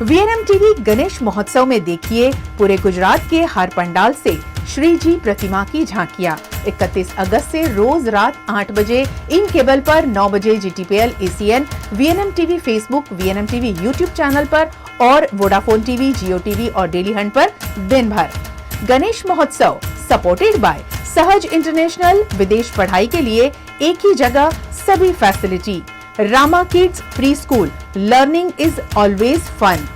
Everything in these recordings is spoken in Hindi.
वीएनएम टीवी गणेश महोत्सव में देखिए पूरे गुजरात के हर पंडाल से श्री जी प्रतिमा की झांकियां। 31 अगस्त से रोज रात 8 बजे इन केबल पर, 9 बजे GTPL ACN, VNM TV Facebook, VNM TV YouTube channel पर और वोडाफोन टीवी, जियो टीवी और डेली हंट पर दिन भर। गणेश महोत्सव सपोर्टेड बाय सहज इंटरनेशनल। विदेश पढ़ाई के लिए एक ही जगह सभी facility. Rama kids pre school, learning is always fun.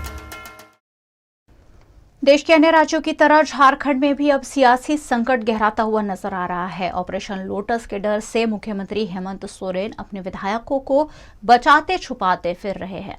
देश के अन्य राज्यों की तरह झारखंड में भी अब सियासी संकट गहराता हुआ नजर आ रहा है। ऑपरेशन लोटस के डर से मुख्यमंत्री हेमंत सोरेन अपने विधायकों को बचाते छुपाते फिर रहे हैं।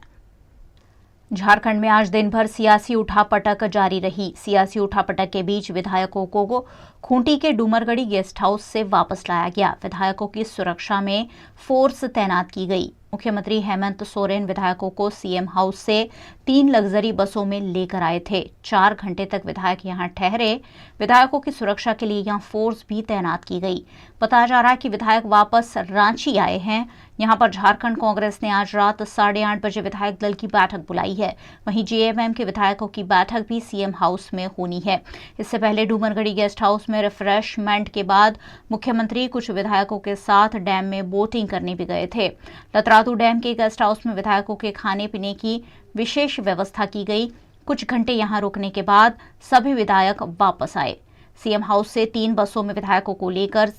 झारखंड में आज दिन भर सियासी उठापटक जारी रही। सियासी उठापटक के बीच विधायकों को खूंटी के डूमरगढ़ी गेस्ट हाउस से वापस लाया गया। विधायकों की सुरक्षा में फोर्स तैनात की गई। मुख्यमंत्री हेमंत सोरेन विधायकों को सीएम हाउस से 3 लग्जरी बसों में लेकर आए थे। 4 घंटे तक विधायक यहां ठहरे। विधायकों की सुरक्षा के लिए यहां फोर्स भी तैनात की गई। बताया जा रहा है कि विधायक वापस रांची आए हैं। यहां पर झारखंड कांग्रेस ने आज रात 8:30 बजे विधायक दल की बैठक बुलाई है। वहीं जेएमएम के विधायकों की बैठक भी सीएम हाउस में होनी है। इससे पहले डूमरगढ़ी गेस्ट हाउस में रिफ्रेशमेंट के बाद मुख्यमंत्री कुछ विधायकों के साथ डैम में बोटिंग करने भी गए थे। लतरातू डैम के गेस्ट हाउस में विधायकों के खाने पीने की विशेष व्यवस्था की गई। कुछ घंटे यहां रुकने के बाद सभी विधायक वापस आए। सीएम हाउस से 3 बसों में विधायकों को लेकर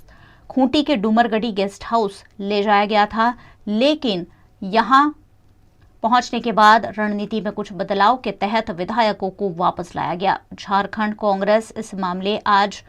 खूंटी के डूमरगढ़ी गेस्ट हाउस ले जाया गया था, लेकिन यहां पहुंचने के बाद रणनीति में कुछ बदलाव के तहत विधायकों को वापस लाया गया। झारखंड कांग्रेस इस मामले आज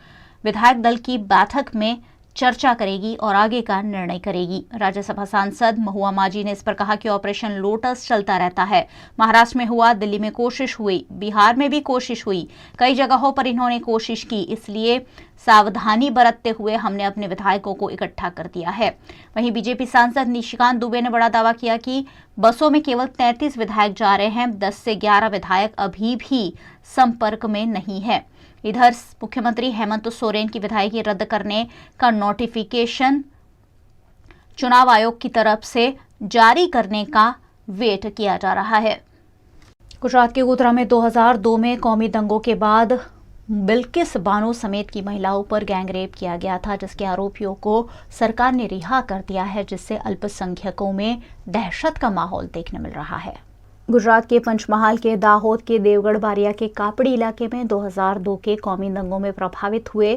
विधायक दल की बैठक में चर्चा करेगी और आगे का निर्णय करेगी। राज्यसभा सांसद महुआ माझी ने इस पर कहा कि ऑपरेशन लोटस चलता रहता है। महाराष्ट्र में हुआ, दिल्ली में कोशिश हुई, बिहार में भी कोशिश हुई, कई जगहों पर इन्होंने कोशिश की, इसलिए सावधानी बरतते हुए हमने अपने विधायकों को इकट्ठा कर दिया है। वहीं बीजेपी सांसद निशिकांत दुबे ने बड़ा दावा किया कि बसों में केवल 33 विधायक जा रहे हैं। 10 से 11 विधायक अभी भी संपर्क में नहीं है। इधर मुख्यमंत्री हेमंत सोरेन की विधायकी रद्द करने का नोटिफिकेशन चुनाव आयोग की तरफ से जारी करने का वेट किया जा रहा है। गुजरात के गोधरा में 2002 में कौमी दंगों के बाद बिल्किस बानो समेत की महिलाओं पर गैंगरेप किया गया था, जिसके आरोपियों को सरकार ने रिहा कर दिया है, जिससे अल्पसंख्यकों में दहशत का माहौल देखने मिल रहा है। गुजरात के पंचमहाल के दाहोद के देवगढ़ बारिया के कापड़ी इलाके में 2002 के कौमी दंगों में प्रभावित हुए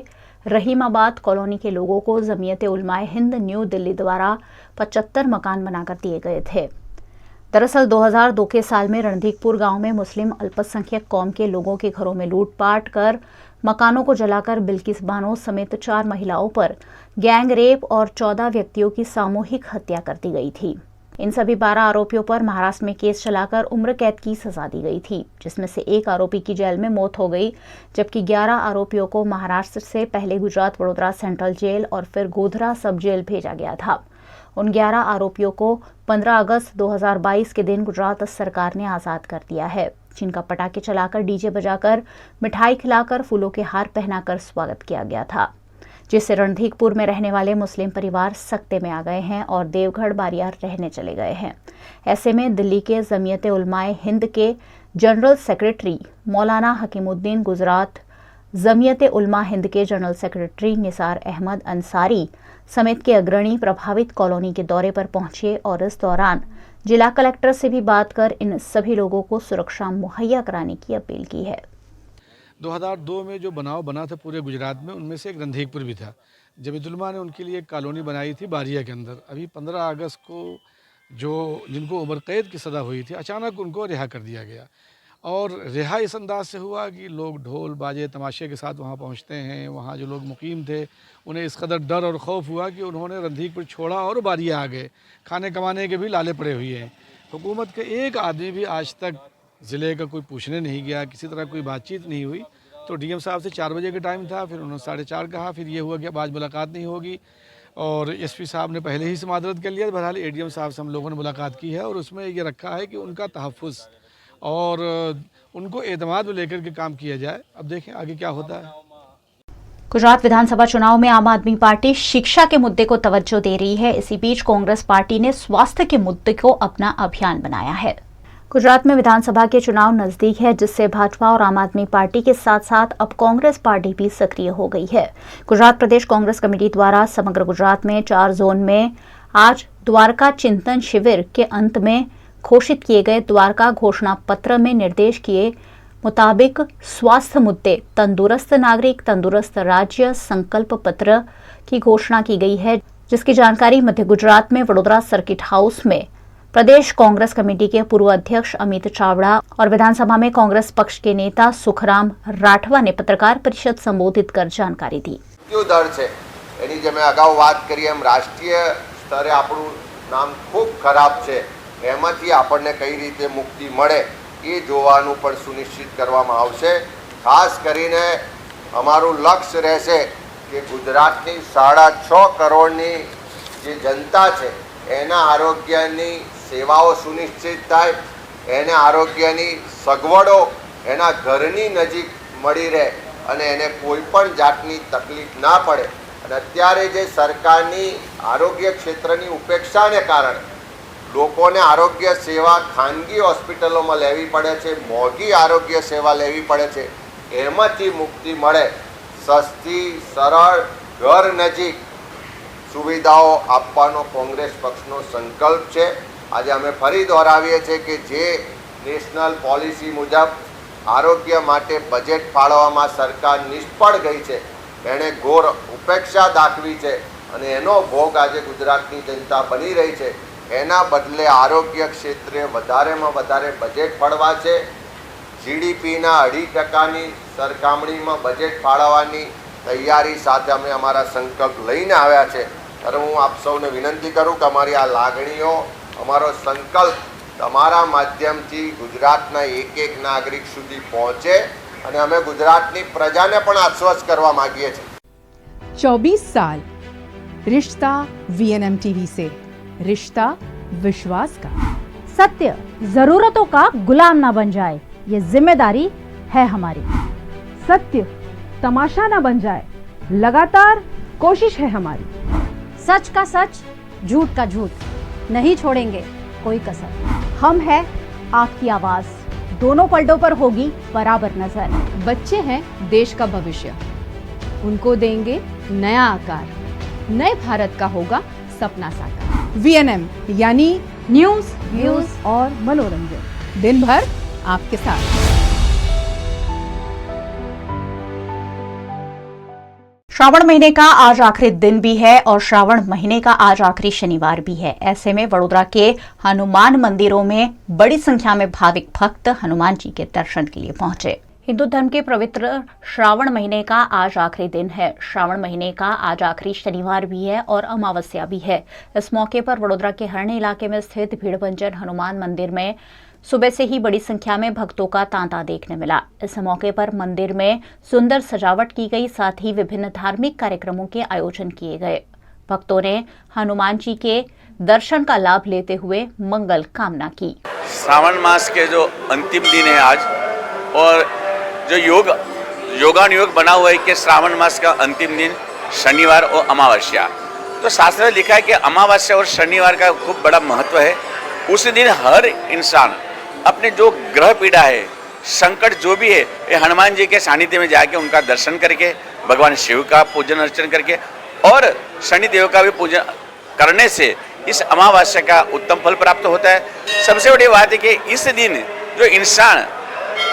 रहीमाबाद कॉलोनी के लोगों को जमीयत उलमाए हिंद न्यू दिल्ली द्वारा 75 मकान बनाकर दिए गए थे। दरअसल 2002 के साल में रणधीकपुर गांव में मुस्लिम अल्पसंख्यक कौम के लोगों के घरों में लूटपाट कर मकानों को जलाकर बिल्किस बानो समेत 4 महिलाओं पर गैंग रेप और 14 व्यक्तियों की सामूहिक हत्या कर दी गई थी। इन सभी 12 आरोपियों पर महाराष्ट्र में केस चलाकर उम्र कैद की सजा दी गई थी, जिसमें से एक आरोपी की जेल में मौत हो गई, जबकि 11 आरोपियों को महाराष्ट्र से पहले गुजरात वडोदरा सेंट्रल जेल और फिर गोधरा सब जेल भेजा गया था। उन 11 आरोपियों को 15 अगस्त 2022 के दिन गुजरात सरकार ने आजाद कर दिया है, जिनका पटाखे चलाकर, डीजे बजाकर, मिठाई खिलाकर, फूलों के हार पहनाकर स्वागत किया गया था, जिससे रणधीकपुर में रहने वाले मुस्लिम परिवार सकते में आ गए हैं और देवगढ़ बारिया रहने चले गए हैं। ऐसे में दिल्ली के जमीयत उलमाए हिंद के जनरल सेक्रेटरी मौलाना हकीमुद्दीन, गुजरात जमीयत उलमा हिंद के जनरल सेक्रेटरी निसार अहमद अंसारी समेत के अग्रणी प्रभावित कॉलोनी के दौरे पर पहुंचे और इस दौरान जिला कलेक्टर से भी बात कर इन सभी लोगों को सुरक्षा मुहैया कराने की अपील की है। 2002 में जो बनाव बना था पूरे गुजरात में, उनमें से एक रणधीकपुर भी था। जमीयत-उल-उलमा ने उनके लिए एक कॉलोनी बनाई थी बारिया के अंदर। अभी 15 अगस्त को जिनको उम्र कैद की सज़ा हुई थी, अचानक उनको रिहा कर दिया गया। और रिहा इस अंदाज से हुआ कि लोग ढोल बाजे तमाशे के साथ वहाँ पहुँचते हैं। वहाँ जो लोग मुकीम थे उन्हें इस कदर डर और खौफ हुआ कि उन्होंने रणधीकपुर छोड़ा और बारिया आ गए। खाने कमाने के भी लाले पड़े हुए हैं। हुकूमत के एक आदमी भी आज तक ज़िले का कोई पूछने नहीं गया, किसी तरह कोई बातचीत नहीं हुई। तो डीएम साहब से 4 बजे का टाइम था, फिर उन्होंने 4:30 कहा, फिर ये हुआ कि अब आज मुलाकात नहीं होगी और एसपी साहब ने पहले ही समादरत कर लिया। बहरहाल एडीएम साहब से हम लोगों ने मुलाकात की है और उसमें ये रखा है कि उनका तहफ़्फ़ुज़ और उनको एतमाद में लेकर के काम किया जाए। अब देखें आगे क्या होता है। गुजरात विधानसभा चुनाव में आम आदमी पार्टी शिक्षा के मुद्दे को तवज्जो दे रही है। इसी बीच कांग्रेस पार्टी ने स्वास्थ्य के मुद्दे को अपना अभियान बनाया है। गुजरात में विधानसभा के चुनाव नजदीक है, जिससे भाजपा और आम आदमी पार्टी के साथ साथ अब कांग्रेस पार्टी भी सक्रिय हो गई है। गुजरात प्रदेश कांग्रेस कमेटी द्वारा समग्र गुजरात में 4 जोन में आज द्वारका चिंतन शिविर के अंत में घोषित किए गए द्वारका घोषणा पत्र में निर्देश किए मुताबिक स्वास्थ्य मुद्दे, तंदुरुस्त नागरिक, तंदुरुस्त राज्य संकल्प पत्र की घोषणा की गई है, जिसकी जानकारी मध्य गुजरात में वडोदरा सर्किट हाउस में प्रदेश कांग्रेस कमेटी के पूर्व अध्यक्ष अमित चावड़ा और विधानसभा में कांग्रेस पक्ष के नेता सुखराम राठवा ने पत्रकार परिषद संबोधित कर जानकारी दी। क्यों दर है एनी जे मैं अगाऊ बात करी एम राष्ट्रीय स्तरे આપણું નામ ખૂબ ખરાબ છે, એમાંથી આપણને કઈ રીતે મુક્તિ મળે એ જોવાનું પણ સુનિશ્ચિત કરવામાં આવશે। ખાસ કરીને અમારું લક્ષ્ય રહેશે કે ગુજરાતની 6.5 કરોડની જે જનતા છે એના આરોગ્યની સેવાઓ સુનિશ્ચિત થાય, એને આરોગ્યની સગવડો એના ઘરની નજીક મળી રહે અને એને કોઈ પણ જાતની તકલીફ ના પડે। અને અત્યારે જે સરકારની આરોગ્ય ક્ષેત્રની ઉપેક્ષાને કારણે લોકોને આરોગ્ય સેવા ખાનગી હોસ્પિટલોમાં લેવી પડે છે, મોંઘી આરોગ્ય સેવા લેવી પડે છે, એમાંથી મુક્તિ મળે, સસ્તી સરળ ઘર નજીક સુવિધાઓ આપવાનો કોંગ્રેસ પક્ષનો સંકલ્પ છે। આજે અમે ફરી દોહરાવીએ છીએ કે જે નેશનલ પોલિસી મુજબ આરોગ્ય માટે બજેટ ફાળવવામાં સરકાર નિષ્ફળ ગઈ છે, એણે ઘોર ઉપેક્ષા દાખવી છે અને એનો ભોગ આજે ગુજરાતની જનતા બની રહી છે। એના બદલે આરોગ્ય ક્ષેત્રે વધારેમાં વધારે બજેટ ફાળવા છે। જીડીપીના 2.5%ની સરખામણીમાં બજેટ ફાળવવાની તૈયારી સાથે અમે અમારા સંકલ્પ લઈને આવ્યા છે। ત્યારે હું આપ સૌને વિનંતી કરું કે અમારી આ લાગણીઓ, અમારો સંકલ્પ તમારા માધ્યમથી ગુજરાતના એક નાગરિક સુધી પહોંચે અને અમે ગુજરાતની પ્રજાને પણ આશ્વસ્ત કરવા માંગીએ છીએ। 24 साल रिश्ता वीएनएम टीवी से, रिश्ता विश्वास का। सत्य जरूरतों का गुलाम ना बन जाए, ये जिम्मेदारी है हमारी। सत्य तमाशा ना बन जाए, लगातार कोशिश है हमारी। सच का सच, झूठ का झूठ, नहीं छोड़ेंगे कोई कसर। हम है आपकी आवाज, दोनों पलटों पर होगी बराबर नजर। बच्चे हैं देश का भविष्य, उनको देंगे नया आकार, नए भारत का होगा सपना साकार। वीएनएम यानी न्यूज, व्यूज और मनोरंजन, दिन भर आपके साथ। श्रावण महीने का आज आखिरी दिन भी है और श्रावण महीने का आज आखिरी शनिवार भी है। ऐसे में वडोदरा के हनुमान मंदिरों में बड़ी संख्या में भाविक भक्त हनुमान जी के दर्शन के लिए पहुंचे। हिंदू धर्म के पवित्र श्रावण महीने का आज आखिरी दिन है। श्रावण महीने का आज आखिरी शनिवार भी है और अमावस्या भी है। इस मौके पर वडोदरा के हरणी इलाके में स्थित भीड़भंजन हनुमान मंदिर में सुबह से ही बड़ी संख्या में भक्तों का तांता देखने मिला। इस मौके पर मंदिर में सुंदर सजावट की गई, साथ ही विभिन्न धार्मिक कार्यक्रमों के आयोजन किए गए। भक्तों ने हनुमान जी के दर्शन का लाभ लेते हुए मंगल कामना की। श्रावण मास के जो अंतिम दिन है आज, और जो योगानुयोग बना हुआ है कि श्रावण मास का अंतिम दिन शनिवार और अमावस्या, तो शास्त्र में लिखा है कि अमावस्या और शनिवार का खूब बड़ा महत्व है। उस दिन हर इंसान अपने जो ग्रह पीड़ा है, संकट जो भी है, ये हनुमान जी के सानिध्य में जाके उनका दर्शन करके, भगवान शिव का पूजन अर्चन करके और शनि देव का भी पूजन करने से इस अमावस्या का उत्तम फल प्राप्त होता है। सबसे बड़ी बात है कि इस दिन जो इंसान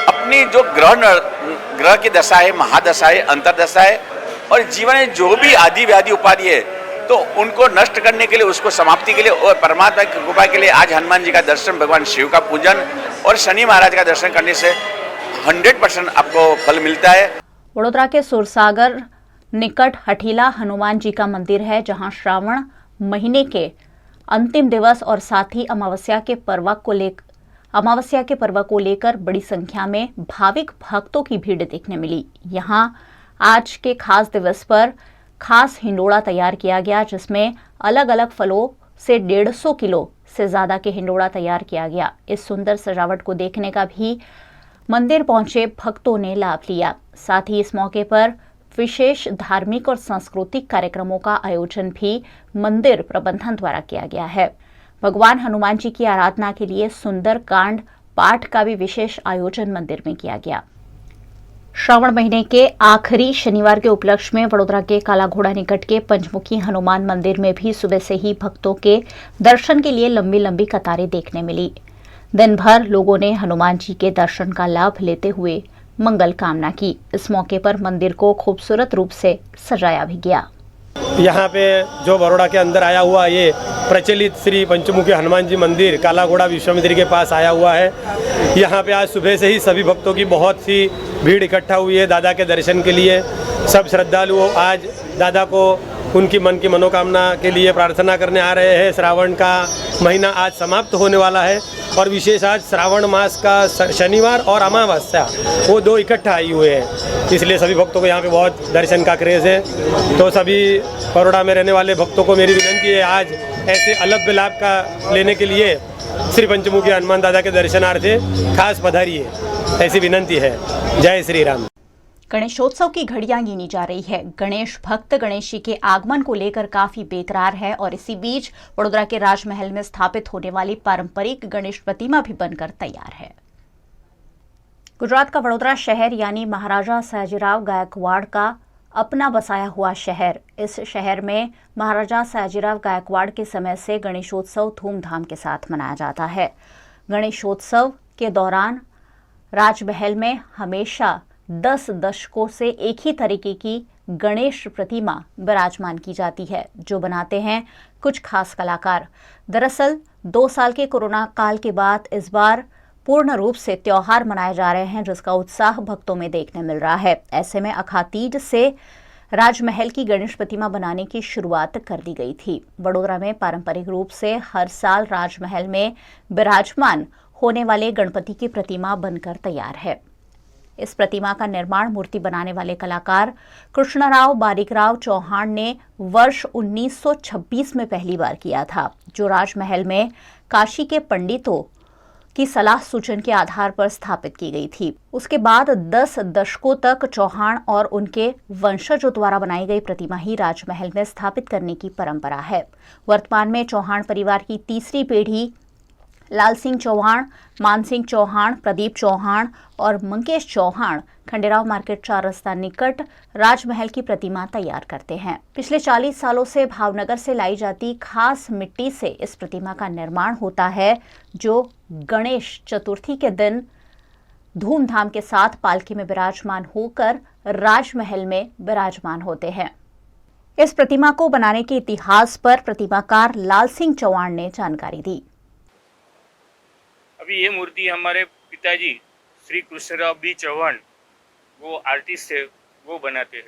अपनी जो ग्रह की दशा है, महादशा है, अंतरदशा है, और जीवन में जो भी आदि व्याधि उपाधि है, तो उनको नष्ट करने के लिए, उसको समाप्ति के लिए और परमात्मा की कृपा के लिए आज हनुमान जी का दर्शन, भगवान शिव का पूजन और शनि महाराज का दर्शन करने से 100% आपको फल मिलता है। वडोदरा के सुरसागर निकट हठीला हनुमान जी का मंदिर है, जहां श्रावण महीने के अंतिम दिवस और साथ ही अमावस्या के पर्व को लेकर बड़ी संख्या में भाविक भक्तों की भीड़ देखने मिली। यहां आज के खास दिवस पर खास हिंडोड़ा तैयार किया गया, जिसमें अलग अलग फलों से 150 किलो से ज्यादा के हिंडोड़ा तैयार किया गया। इस सुंदर सजावट को देखने का भी मंदिर पहुंचे भक्तों ने लाभ लिया। साथ ही इस मौके पर विशेष धार्मिक और सांस्कृतिक कार्यक्रमों का आयोजन भी मंदिर प्रबंधन द्वारा किया गया है। भगवान हनुमान जी की आराधना के लिए सुंदर कांड पाठ का भी विशेष आयोजन मंदिर में किया गया। श्रावण महीने के आखिरी शनिवार के उपलक्ष्य में वडोदरा के काला घोड़ा निकट के पंचमुखी हनुमान मंदिर में भी सुबह से ही भक्तों के दर्शन के लिए लंबी लंबी कतारें देखने मिली। दिन भर लोगों ने हनुमान जी के दर्शन का लाभ लेते हुए मंगल कामना की। इस मौके पर मंदिर को खूबसूरत रूप से सजाया भी गया। यहाँ पे जो बड़ौदा के अंदर आया हुआ ये प्रचलित श्री पंचमुखी हनुमान जी मंदिर काला घोड़ा विश्वामित्री के पास आया हुआ है। यहाँ पे आज सुबह से ही सभी भक्तों की बहुत सी भीड़ इकट्ठा हुई है दादा के दर्शन के लिए। सब श्रद्धालु आज दादा को उनकी मन की मनोकामना के लिए प्रार्थना करने आ रहे हैं। श्रावण का महीना आज समाप्त होने वाला है और विशेष आज श्रावण मास का शनिवार और अमावस्या वो दो इकट्ठा आई हुए हैं, इसलिए सभी भक्तों को यहाँ पे बहुत दर्शन का क्रेज़ है। तो सभी बड़ौदा में रहने वाले भक्तों को मेरी विनंती है आज ऐसे अलग लाभ का लेने के लिए श्री पंचमुखी हनुमान दादा के दर्शनार्थे खास पधारिए, ऐसी विनंती है। जय श्री राम। गणेशोत्सव की घड़ियां गिनी जा रही है। गणेश भक्त गणेश जी के आगमन को लेकर काफी बेकरार है और इसी बीच वडोदरा के राजमहल में स्थापित होने वाली पारंपरिक गणेश प्रतिमा भी बनकर तैयार है। गुजरात का वडोदरा शहर यानी महाराजा सयाजीराव गायकवाड़ का अपना बसाया हुआ शहर। इस शहर में महाराजा सयाजीराव गायकवाड़ के समय से गणेशोत्सव धूमधाम के साथ मनाया जाता है। गणेशोत्सव के दौरान राजमहल में हमेशा 10 दशकों से एक ही तरीके की गणेश प्रतिमा विराजमान की जाती है, जो बनाते हैं कुछ खास कलाकार। दरअसल 2 साल के कोरोना काल के बाद इस बार पूर्ण रूप से त्योहार मनाए जा रहे हैं, जिसका उत्साह भक्तों में देखने मिल रहा है। ऐसे में अखातीज से राजमहल की गणेश प्रतिमा बनाने की शुरुआत कर दी गई थी। वडोदरा में पारंपरिक रूप से हर साल राजमहल में विराजमान होने वाले गणपति की प्रतिमा बनकर तैयार है। इस प्रतिमा का निर्माण मूर्ति बनाने वाले कलाकार कृष्णराव बारिकराव चौहान ने वर्ष 1926 में पहली बार किया था, जो राजमहल में काशी के पंडितों की सलाह सूचन के आधार पर स्थापित की गई थी। उसके बाद 10 दशकों तक चौहान और उनके वंशजों द्वारा बनाई गई प्रतिमा ही राजमहल में स्थापित करने की परंपरा है। वर्तमान में चौहान परिवार की तीसरी पीढ़ी लाल सिंह चौहान, मान सिंह चौहान, प्रदीप चौहान और मंकेश चौहान खंडेराव मार्केट 4 रास्ता निकट राजमहल की प्रतिमा तैयार करते हैं। पिछले 40 सालों से भावनगर से लाई जाती खास मिट्टी से इस प्रतिमा का निर्माण होता है, जो गणेश चतुर्थी के दिन धूमधाम के साथ पालकी में विराजमान होकर राजमहल में विराजमान होते हैं। इस प्रतिमा को बनाने के इतिहास पर प्रतिमाकार लाल सिंह चौहान ने जानकारी दी। अभी ये मूर्ति हमारे पिताजी श्री कृष्णराव बी चौहान, वो आर्टिस्ट थे, वो बनाते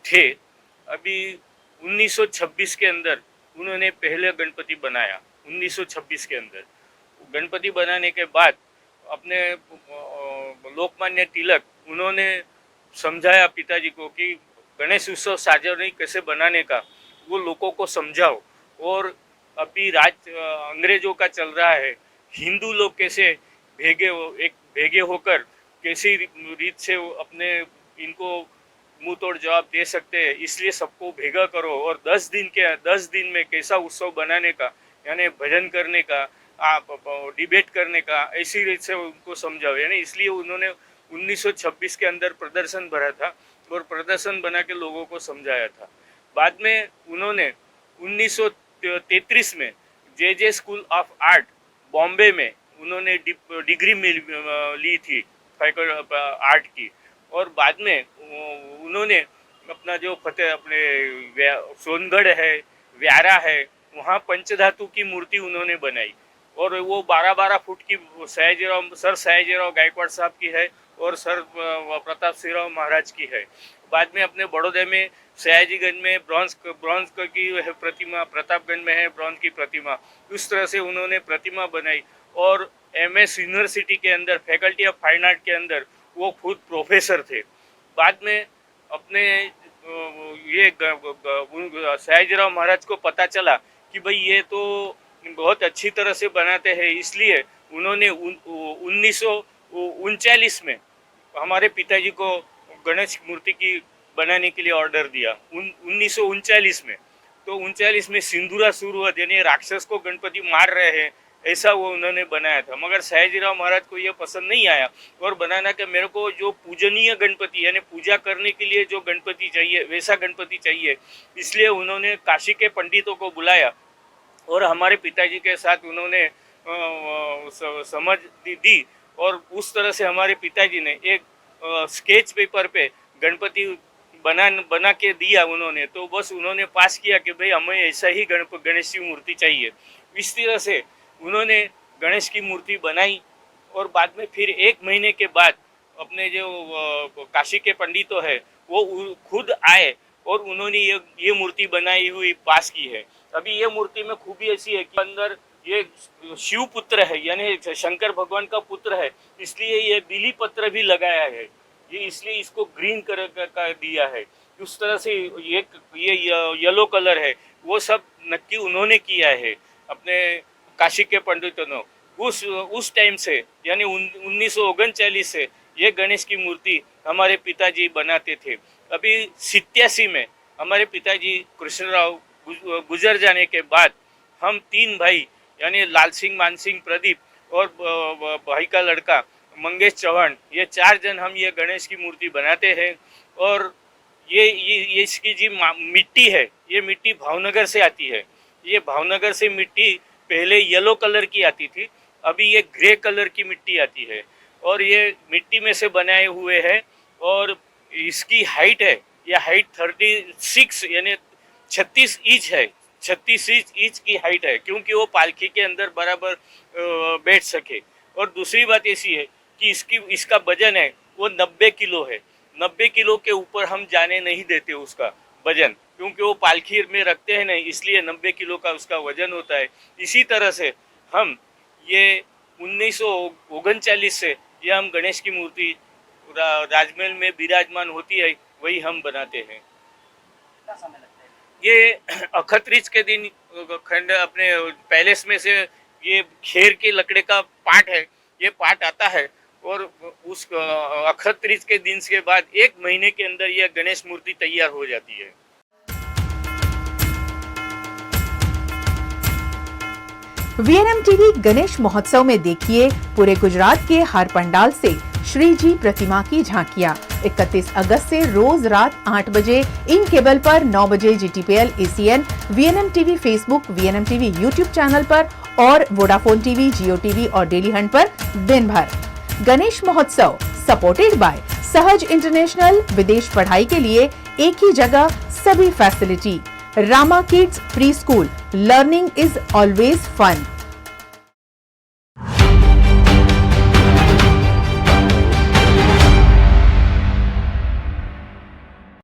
थे। अभी 1926 के अंदर उन्होंने पहले गणपति बनाया। 1926 के अंदर गणपति बनाने के बाद अपने लोकमान्य तिलक उन्होंने समझाया पिताजी को कि गणेश उत्सव सार्वजनिक कैसे बनाने का वो लोगों को समझाओ। और अभी अंग्रेजों का चल रहा है, हिंदू लोग कैसे भेगे होकर कैसी रीत से अपने इनको मुंह तोड़ जवाब दे सकते हैं, इसलिए सबको भेगा करो और 10 दिन में कैसा उत्सव बनाने का, यानी भजन करने का, डिबेट करने का, ऐसी रीत से उनको समझाओ। यानी इसलिए उन्होंने 1926 के अंदर प्रदर्शन भरा था और प्रदर्शन बना के लोगों को समझाया था। बाद में उन्होंने 1933 में जे स्कूल ऑफ आर्ट बॉम्बे में उन्होंने डिग्री ली थी आर्ट की। और बाद में उन्होंने अपना जो अपने सोनगढ़ है, व्यारा है, वहाँ पंचधातु की मूर्ति उन्होंने बनाई और वो 12-12 फुट की सर सयाजीराव गायकवाड़ साहब की है और सर प्रताप सिंह महाराज की है। बाद में अपने बड़ौदा में सयाजीगंज में ब्रॉन्ज की प्रतिमा, प्रतापगंज में है ब्रॉन्ज की प्रतिमा। उस तरह से उन्होंने प्रतिमा बनाई और MS यूनिवर्सिटी के अंदर फैकल्टी ऑफ फाइन आर्ट के अंदर वो खुद प्रोफेसर थे। बाद में अपने ये सयाजीराव महाराज को पता चला कि भाई ये तो बहुत अच्छी तरह से बनाते हैं, इसलिए उन्होंने 1939 में हमारे पिताजी को गणेश मूर्ति की बनाने के लिए ऑर्डर दिया। 1939 में तो 39 में सिंदूरा शुरू हुआ, यानी राक्षस को गणपति मार रहे हैं, ऐसा वो उन्होंने बनाया था। मगर सयाजीराव महाराज को ये पसंद नहीं आया और बनाना कि मेरे को जो पूजनीय गणपति यानी पूजा करने के लिए जो गणपति चाहिए वैसा गणपति चाहिए, इसलिए उन्होंने काशी के पंडितों को बुलाया और हमारे पिताजी के साथ उन्होंने समझ दी और उस तरह से हमारे पिताजी ने एक स्केच पेपर पे गणपति बना के दिया उन्होंने। तो बस उन्होंने पास किया कि भाई हमें ऐसा ही गणेश की मूर्ति चाहिए। इस तरह से उन्होंने गणेश की मूर्ति बनाई और बाद में फिर 1 महीने के बाद अपने जो काशी के पंडितों है वो खुद आए और उन्होंने ये मूर्ति बनाई हुई पास की है। अभी ये मूर्ति में खूबी ऐसी है कि अंदर ये शिव पुत्र है यानी शंकर भगवान का पुत्र है, इसलिए ये बिली पत्र भी लगाया है, ये इसलिए इसको ग्रीन कलर का दिया है। उस तरह से ये येलो कलर है वो सब नक्की उन्होंने किया है अपने काशी के पंडितों ने। उस टाइम से यानी 1939 से ये गणेश की मूर्ति हमारे पिताजी बनाते थे। अभी 87 में हमारे पिताजी कृष्णराव गुजर जाने के बाद हम 3 भाई यानी लाल सिंह, मान सिंह, प्रदीप और भाई का लड़का मंगेश चौहान, ये 4 जन हम ये गणेश की मूर्ति बनाते हैं। और ये इसकी जी मिट्टी है, ये मिट्टी भावनगर से आती है। ये भावनगर से मिट्टी पहले येलो कलर की आती थी, अभी ये ग्रे कलर की मिट्टी आती है और ये मिट्टी में से बनाए हुए हैं। और इसकी हाइट है, ये हाइट 36 यानी 36 इंच है, 36 इंच की हाइट है, क्योंकि वो पालकी के अंदर बराबर बैठ सके। और दूसरी बात ऐसी है कि इसका वजन है वो 90 किलो है। 90 किलो के ऊपर हम जाने नहीं देते उसका वजन, क्योंकि वो पालकी में रखते हैं नहीं, इसलिए 90 किलो का उसका वजन होता है। इसी तरह से हम ये 1939 से ये हम गणेश की मूर्ति राजमहल में विराजमान होती है, वही हम बनाते हैं। ये अखतरीज के दिन खंड अपने पैलेस में से ये खेर के लकड़े का पाट है, ये पाट आता है और उस अखतरीज के दिन के बाद 1 महीने के अंदर यह गणेश मूर्ति तैयार हो जाती है। वीएनएम टीवी गणेश महोत्सव में देखिए पूरे गुजरात के हर पंडाल से श्री जी प्रतिमा की झांकियां। 31 अगस्त से रोज रात 8 बजे इन केबल पर, 9 बजे GTPL ACN, VNM TV Facebook, VNM TV YouTube channel पर और वोडाफोन टीवी, जियो टीवी और डेली हंट पर दिन भर। गणेश महोत्सव सपोर्टेड बाय सहज इंटरनेशनल। विदेश पढ़ाई के लिए एक ही जगह सभी facility. Rama kids pre school, learning is always fun.